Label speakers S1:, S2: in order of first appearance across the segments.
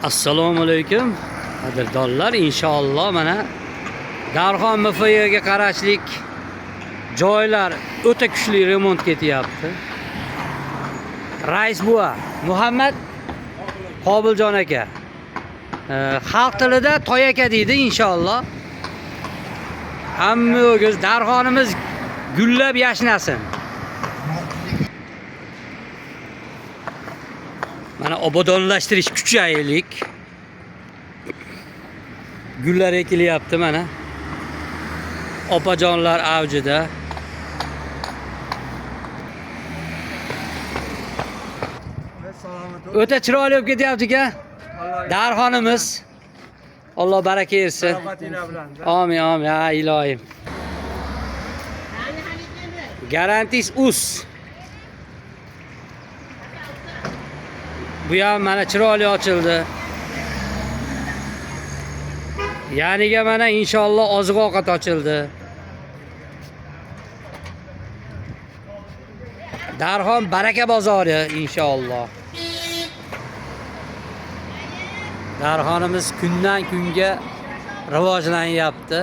S1: Assalomu alaykum qadrdonlar, inshaalloh mana Darxon MFYga qarashlik joylar o'ta kuchli remont ketyapti. Rais buva Muhammad Qobiljon aka. Xalq tilida Toy aka deydi inshaalloh. Hamma o'giz Darxonimiz gullab yashnasin. Mana obodonlashtirish kuchaylik. Gullar ekilyapti mana. Opajonlar avjida. O'ta chiroyli bo'lib ketyapti-ku. Darxonimiz. Alloh baraka bersin. Amin, amin. Ha, ilohim. Garantis us. Bu ham mana chiroyli ochildi. Yaniga mana inshaalloh oziq-ovqat ochildi. Darxon baraka bozori inshaalloh. Darxonimiz kundan kunga rivojlanyapti.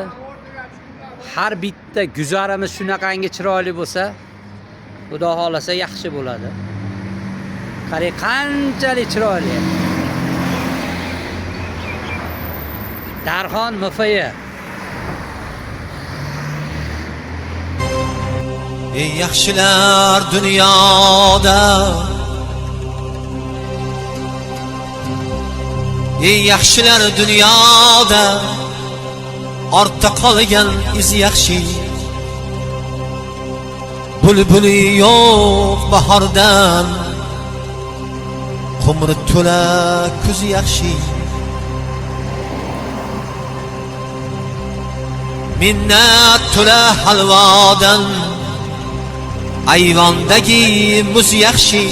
S1: Har bitta guzarimiz shunaqangi chiroyli bo'lsa, Xudo xolasa yaxshi bo'ladi. Qarang qanchalik chiroyli. Darxon MFY.
S2: Ey yaxshilar dunyoda, ey yaxshilar dunyoda, ortda qolgan iz yaxshi. Bulbuli yo'q bahordan, qumri to'la kuz yaxshi. Minnat to'la halvodan, ayvondagi muz yaxshi.